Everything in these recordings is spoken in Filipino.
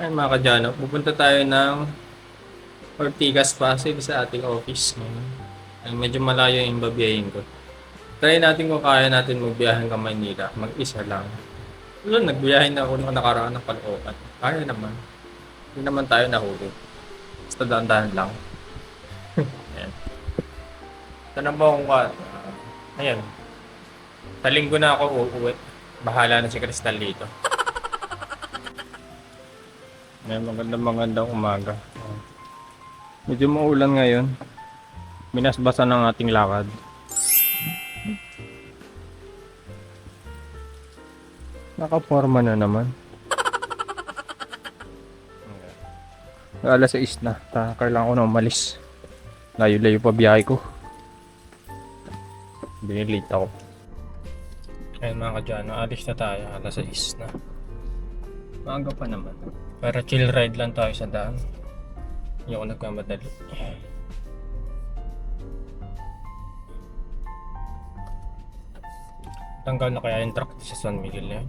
Ay mga kadyano, pupunta tayo ng Ortigas Pasig sa ating office ngayon. Ay, medyo malayo yung babiyahin ko. Try natin kung kaya natin magbiyahe hanggang Maynila. Mag-isa lang. Wala, nagbiyahe na ako nung nakaraan ng Caloocan. Kaya naman. Hindi naman tayo nahuli. Basta dahan-dahan lang. Ayan. Tanong mo kung ayan. Sa linggo na ako uuwi. Bahala na si Crystal dito. May magandang umaga. Medyo maulan ngayon. Minasbasa ng ating lakad. Nakaporma na naman. Alas 6 na. Kailangan ko na umalis. Layo-layo pa biyahe ko. Binilate ako. Ayun mga kadyano, alis na tayo. Alas 6 na. Maaga pa naman. Para chill ride lang tayo sa daan. Hindi ako nagmamadali. Tanggal na kaya yung truck sa San Miguel yan.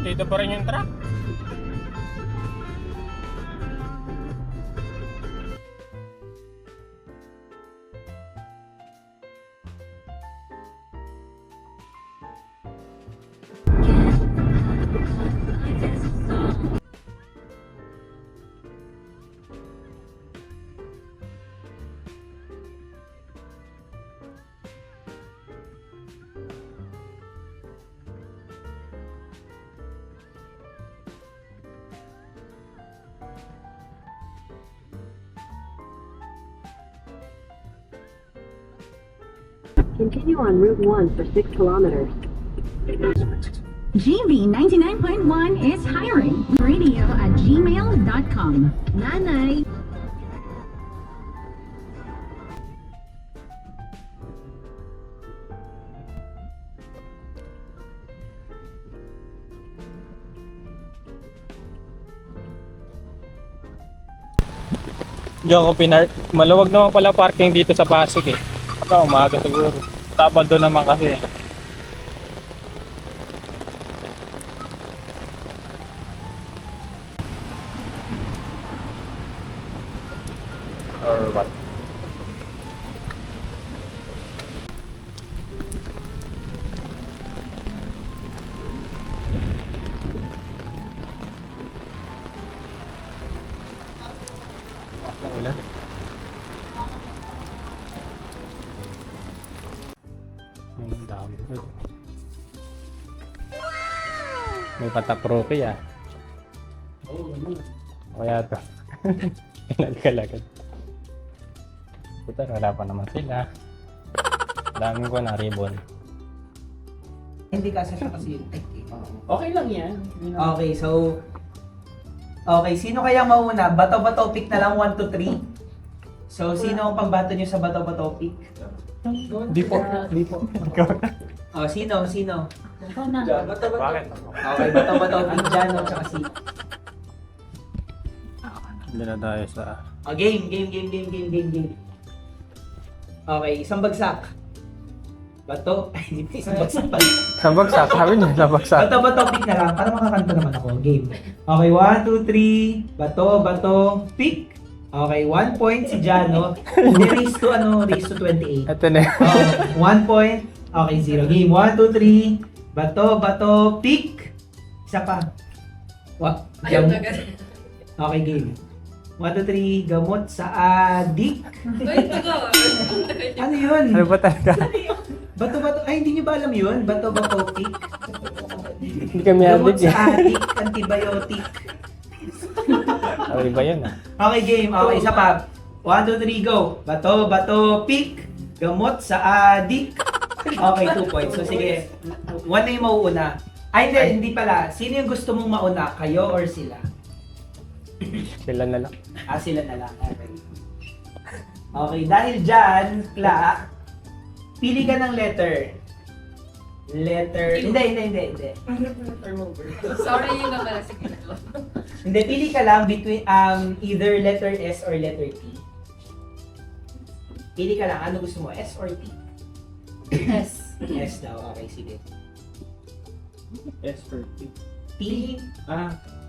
Dito pa rin yung truck. Continue on Route 1 for 6 kilometers. GB 99.1 is hiring. Radio@gmail.com. Nanay. Diyan ako pinark. Maluwag naman pala parking dito sa Pasig eh. Baka umaga siguro. Sabado naman kasi. Or what? Ulan. Ang dami. May patak-proke ah. Kaya to. Nagkalagad. Puta, wala pa naman sila. Dami ko na ribbon. Hindi kasi siya kasi Okay lang yan. Okay, so okay, sino kaya mauna? Bato-bato pick na lang 1 to 3. So sino ang pambato niyo sa bato-bato pick? Di po. Di po. Ikaw na. Oh, sino? Ikaw na. Bakit? Okay, bato-bato pick dyan o tsaka si... Hindi na tayo sa... Oh, game. Okay, isang bagsak. Bato. Ay, hindi pa isang bagsak pala. Sa bagsak. Sabi niya, sa bagsak. Bato-bato pick na lang para makakanta naman ako. Game. Okay, 1, 2, 3. Bato-bato pick. Okay, 1 point si Jano. Hindi, raise to 28. Ito na. 1 point. Okay, 0. Game. 1, 2, 3. Bato, pick. Isa pa. Ayaw na agad. Okay, game. 1, 2, 3. Gamot sa adik. Wait, ito. Ano yun? Ano ba talaga? Bato. Ay, hindi nyo ba alam yun? Bato, pick. Hindi kami Gamot adik eh. sa adik. Antibiotic. Sabi ba yun ah? Okay, game. Okay, isa pa. 1, 2, 3, go. Bato, pick. Gamot sa adik. Okay, 2 points. So sige, 1 na yung mauuna. Ay, hindi pala. Sino yung gusto mong mauna? Kayo or sila? Sila na lang. Sila na lang. Okay. Okay, dahil dyan, Kla, pili ka ng letter. Hindi. Sorry yung pala si Kito. Hindi, pili ka lang between either letter S or letter T. Pili ka lang, ano gusto mo, S or T? S. S daw, okay, sige. S for T. T,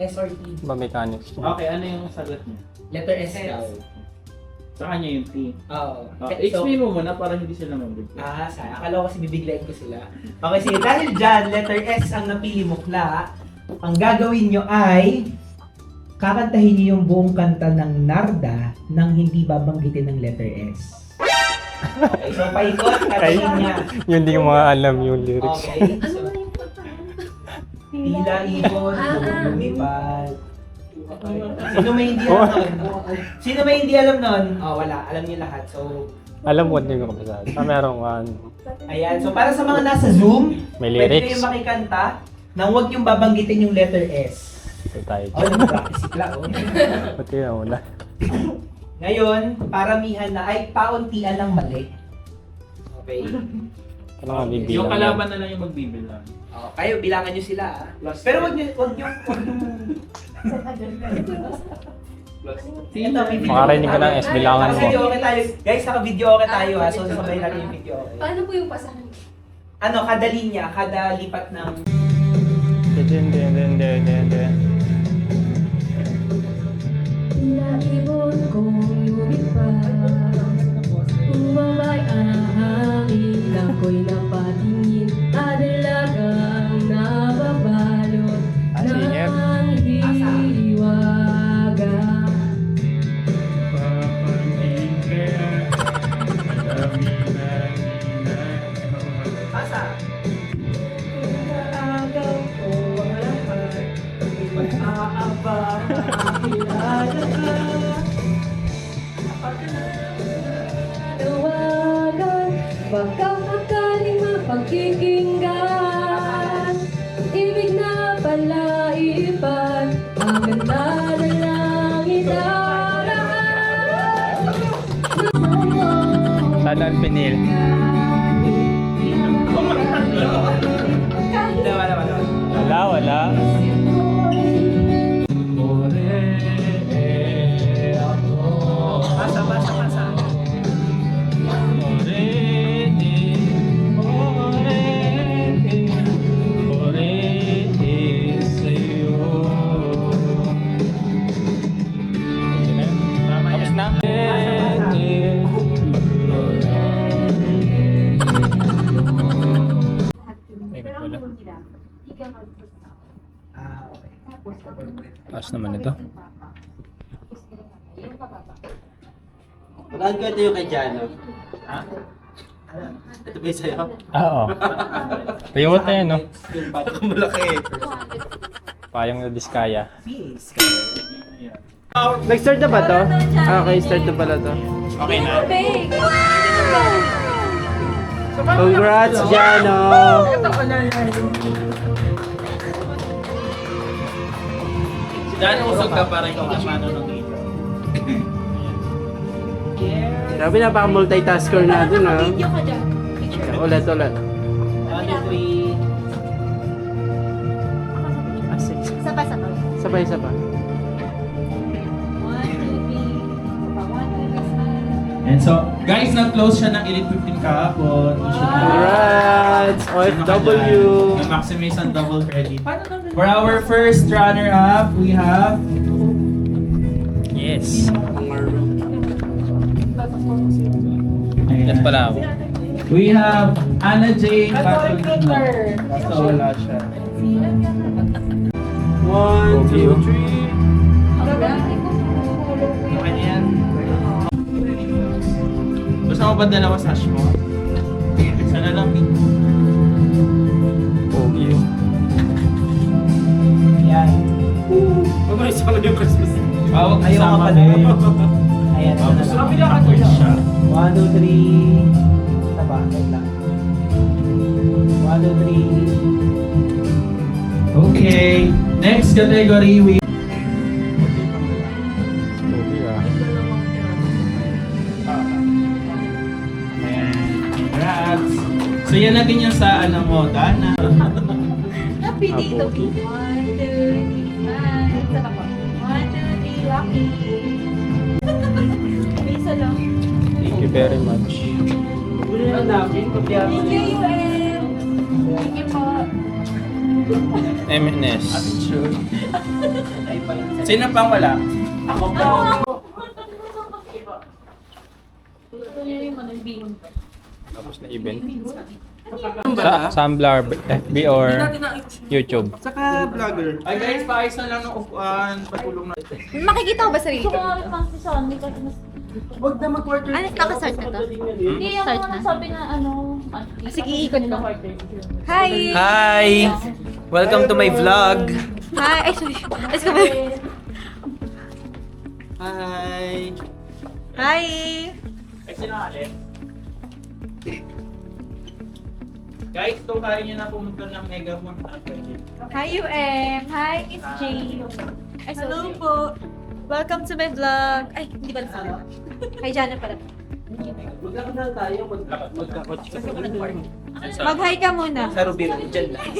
S or T? Mechanics. Okay, ano yung sagot niya? Letter S daw. Sa kanya yung T. Oo. Explain mo muna para hindi sila mabigyan. Sana. Akala ko kasi bibiglayin ko sila. Okay, sige. Dahil dyan, letter S ang napili mo, Kla. Ang gagawin nyo ay kakantahin nyo yung buong kanta ng Narda nang hindi babanggitin ng letter S. Okay, so paikot, kantahin niya. Yun di ko mga alam yung lyrics. Okay, so tila ibon, lumipad. Okay. Sino may hindi alam nun? Sino may hindi alam nun? Wala. Alam niyo lahat. So, Alam ko din ko kabisado. Merong ano. ayan. So, para sa mga nasa Zoom, May pwede lyrics. kayong makikanta nang huwag yung babanggitin yung letter S. Ito tayo. Nag-practice si Kla, Pati na una. Ngayon, paramihan na, ay, pauntian lang mali. Okay? Ano nga bibilang Yung yan? kalaban na lang yung magbibilang. Kayo, bilangan nyo sila. Pero wag nyo. Makarinig ka ng S, bilangan mo. Naka-video okay tayo. Guys, naka-video okay tayo ha. So, sabay natin yung video okay. Paano po yung pasahan? Ano, kada linya, kada lipat ng... Hindi. Naibon kong lumipad, umamay ang hangin, ako'y napatingin, adalagang nababalot Singit. ng hiwaga. Pasa. Agaw ko ang lahat, mag-aabang kilala ka. Tawagan, baka akaling mapagkikinggan, ibig na pala ipan, ang ganda na lang idaraan. Sana ang pinil. Wala. Pasa. Tapos na? Okay. Taas naman ito. Pag-add ko ito yung kay Jano. Ha? Ito ba yung sa'yo? Oo. Payungot na yan, no? Yung pato malaki. Payong na diskaya. Peace. Nag-start na ba to? Okay, start na pala to. Okay na. Congrats, Jano! Diyan usog ka para yung kasano ng dito. Grabe, napaka-multitasker natin, ha? Video ka dyan. Ulit. 1, 2, 3. Ah, 6. Sabay-sabay. Sabay-sabay. 1, 2, 3. And so, guys, nag-close siya ng Elite 15 kahapon. Congrats! OFW! Na-maximize ang double credit. For our first runner-up, we have... Yes. Yes pala ako. We have Anna Jane Patolino. Basta wala siya. 1, 2, 3. Okay na yan. Gusto mo ba dalawa sash mo? Isa na lang. Pogi. Yan. Mamalis ako yung Christmas. Bawag Ayaw ka kasama pala. mo. Ayan. Gusto mo ka siya. 1, 2, 3. Isa pa. Wait lang. 2, 3. Okay. Next category, we... Ayan. Congrats. So yan natin yung sa ano mo, Dana. Happy dito. 1, 2, 3, smile. Sarap ako. 1, 2, 3, Rocky. Isa lang. Thank you very much. Thank you, UM. Thank you po. MNS. Sino pang wala? Ako po. Ito niya yung manibing. Tapos na event. Sa Tumblr, FB or YouTube. Saka vlogger. Ay guys, paayos na lang ng upuan. Patulong na. Makikita ko ba sarili ko? Huwag na mag-quarter. Ano, nakasart na to? Hindi ako Start na. nasabi na ano. Sige, ikot ko. Hi! Hi! Welcome to my vlog! Hi! Ay, sorry. Let's go back. Hi! Hi! Guys, ito kaya nyo na pumunta ng Megamon. Hi, UM! Hi, it's Jane. Ay, hello po! Welcome to my vlog. Ay, hindi ba nasabi? Hi, Jana pala. Maglakad na tayo, magkakotse ka sa Mag-hi ka muna. Sa Rubiro, dyan lang.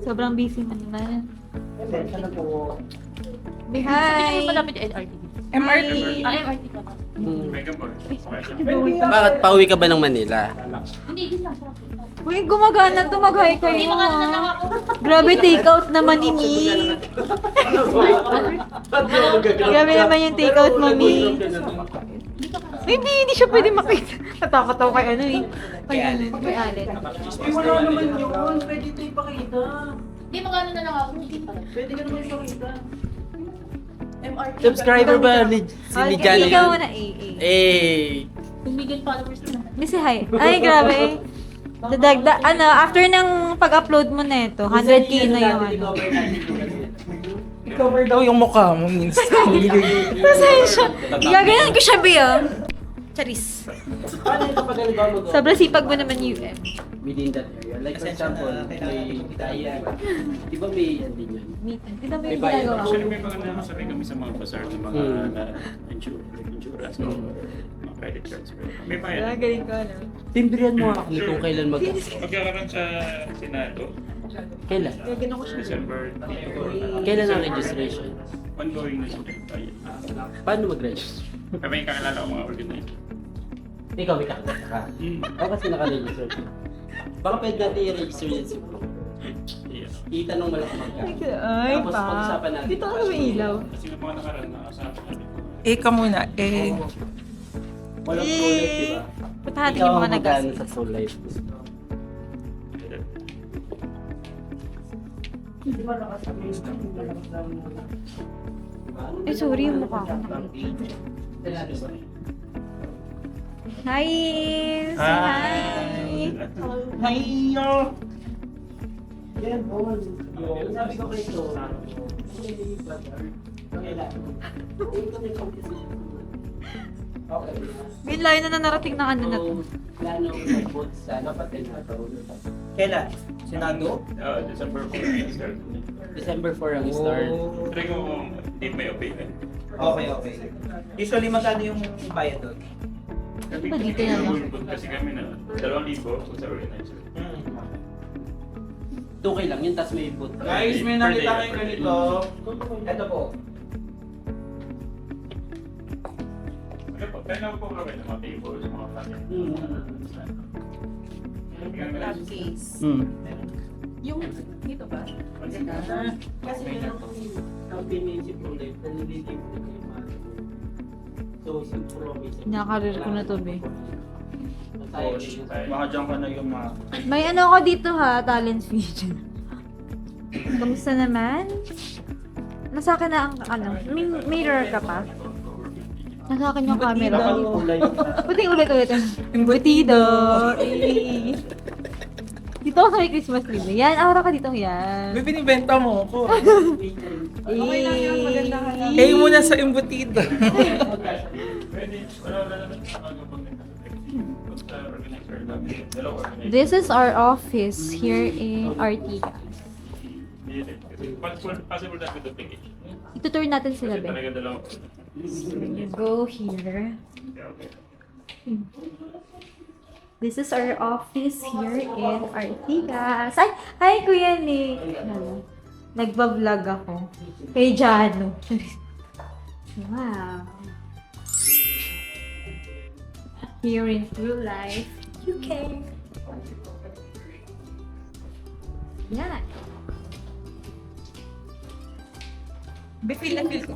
Sobrang busy mo naman. Ano po? Hi! Malapit LRT. MRT. MRT pa. Bakit? Pauwi ka ba ng Manila? Hindi, hindi lang. Uy, gumagana to. Mag-hi kayo. Hindi makano na lang ako. Grabe, take-out naman ni Mi. Grabe naman yung take-out, Mami. Hindi siya pwede makita. Natakot ako kay ano eh. Kay Allen. Kay Allen. Ay, wala naman yun. Pwede ito ipakita. Hindi, magano na lang ako. Hindi pa. Pwede ka naman ipakita. MRT. Subscriber ba ni Ay, Jana ikaw yun? muna eh. Eh! Million followers na naman. May si hi. Ay, grabe. Dadagda, after ng pag-upload mo na ito, 100k na yung ano. I-cover daw yung mukha mo minsan. Pasensya. Gaganan ko siya, Bea. Charis. Paano ito pag ba mo Sobrang sipag mo naman, UM. within that area? Like for example, may daya. Di ba may yan din yun? Meeting. Tignan mo May yung bayad ginagawa ba? ko. Actually, may mga nasabi kami sa mga bazaar ng mga insurance o mga credit cards. May bayad. Galing ko, ano. Timbrihan mo ako kung kailan Magkakaroon sa Senado, Kailan? December 3. Kailan ang registration? Ongoing na sila. Paano mag-register? Kami kakilala ko mga organizer. Ikaw may kakilala ka. O kasi naka-register ka. Baka pwede natin i-register yan si Bro. Yes. Itanong mo lang kung magkano. Ay, Tapos pag-usapan natin. Dito ka may ilaw. Kasi yung mga nakaraan na kasama namin. Ka muna, Walang pro life, di ba? Punta natin Ikaw yung mga ang magkano nagas. sa pro life. Ay, sorry, yung mukha ko. Hi! Say hi! Hi! Yan, Paul. Sabi ko kay Ito. Okay. May layo na narating ng ano na to. Plano mag-vote sa napatin na ito. Kailan? Senado? December 4 start. December 4 ang start. Try ko kung hindi may opinion. Okay. Usually, magkano yung bayad doon? Kasi Ba, dito na lang. Kasi kami na 2,000 sa organizer. 2K lang yun, tapos may vote. Guys, may nakita kayong ganito. Ito po. Ano po? Kaya na po kami ng mga tables, mga platter. Yung dito ba? Kasi ang pinag-isip ko life, nalilitip ko yung mga so, promise. Nakarir ko na to, be. Baka dyan ka na yung mga... May ano ako dito ha, talent feature. Kamusta naman? Nasa akin na ang ano, may mirror ka pa? Nasa akin yung camera. Pati ulit-ulit. Imbutido! Eh. Dito ako sa may Christmas tree. Yan, aura ka dito. Yan. May binibenta mo ako. Okay lang yan, maganda ka lang. Kayo muna sa imbutido. Pwede, wala naman sa mga kapag This is our office here in Artigas. Possible that with duplicate. Itutour natin sila, Kasi Ben. talaga dalawa. You go here. This is our office here in Artigas. Ay, hi Kuya Nick. Nagbablog ako. Kay Jano. Wow. Here in True Life, UK. Yan. Befeel na feel ko.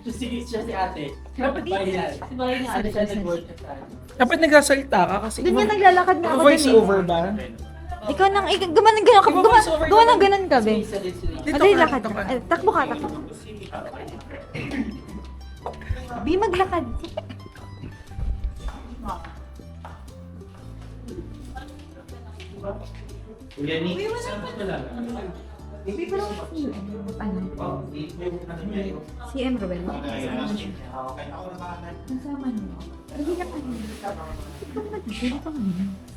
Siya si ate. Dapat Dapat nagsasalita ka kasi Doon nga naglalakad na ako. voice dun eh. over ba? Ikaw nang, gumanan ganun ka. Gawa ng ganun ka, be. Dito Adi, ka, lakad dito ka. ka. Takbo ka, takbo. Bi, maglakad. Kuya ni. Ano? Si M. Ruben. Kasama niyo. Hindi na kami.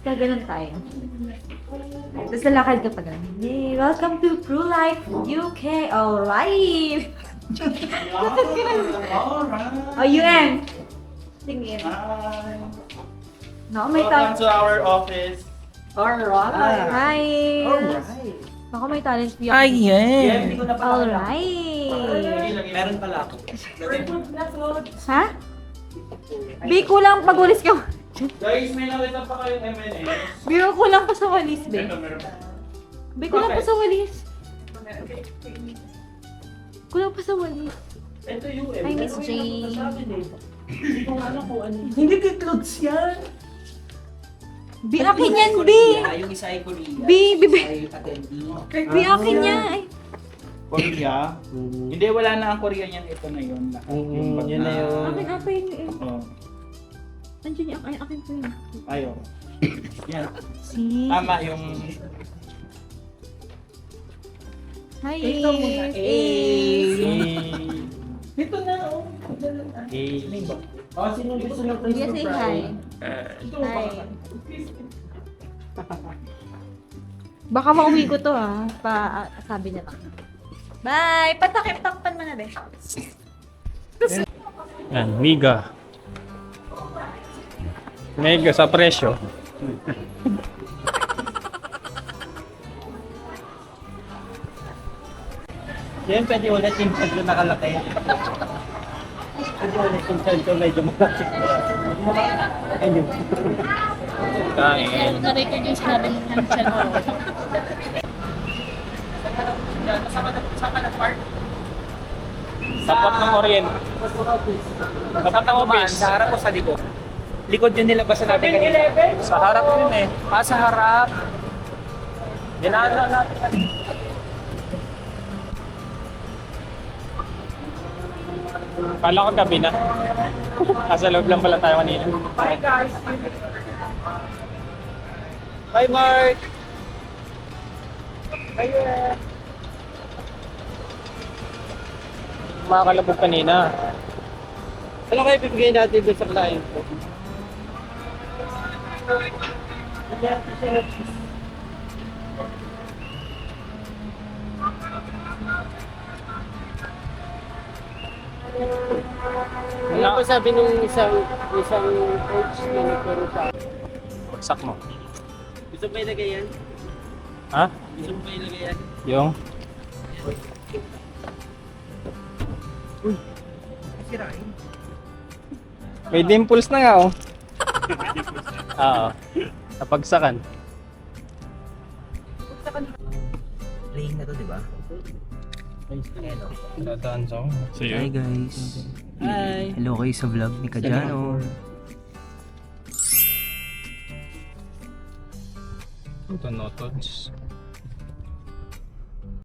Gaganon tayo. Tapos lalakad ka pa ganun. Hey, welcome to True Life UK. Alright! Lakad ka na. Oh, UM! Tingin. No, may Welcome talent. to our office. Alright! Hi! Alright. Ako may talent view. Ayan. Hindi ko na pala. Alright! Meron pala ako. Ha? Bi, kulang pag walis ka. Guys, may nakita pa kayong M&A. Bi, kulang pa sa walis, be. Ito, meron. Bi, kulang pa sa walis. Kulang pa sa walis. Ito yung Hi, Miss J. Hindi kay clothes yan. Bi, akin yan, Bi. Yung isa ay Korea. Bi, Bi, Bi. Ay attendee. Bi, akin yan. Ay, Korea. Hindi, wala na ang Korea niyan. Ito na yun. Yung bag Yun na yun. akin ata yun eh. Oh, Nandiyan yung akin ko yun. ayaw. Yan. Si... Tama yung... Hi. Ito muna. Dito na, oh. Oh, sino gusto ng Kuya, Prince say of hi. Hi. Baka mauwi ko to ha. Sabi niya lang. Bye! Patakip-takpan mo na, be. Yan, Mega. Mega sa presyo. Yan, pwede ulit yung chan ko nakalaki. Pwede ulit yung chan ko medyo malaki. Ayun. Kain. Na-record yung sinabi ng channel. Tapat ng Orient. Tapat ng office. Sa harap o sa likod? Likod yun nilabasan natin kanina. Sa harap yun eh. Sa harap. Dinaan lang natin. Kala ko gabi na. Nasa loob lang pala tayo kanina. Bye guys! Bye Mark! Bye! Makakalabog kanina. Ano kayo bibigyan natin doon sa client ko? Ano po sabi nung isang coach na nagturo sa akin? Bagsak mo. Gusto mo ba ilagay yan? Ha? Gusto mo ba ilagay yan? Yung? Sirain. May dimples na nga oh. Oo. Napagsakan. Playing na to, di ba? Dadaan sa Hi guys. Hi! Hello kayo sa vlog ni Kajano. Ito notods.